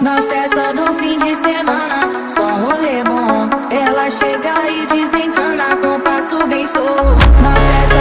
Na festa do fim de semana, só rolê bom. Ela chega e desencana com passo bem show. Na festa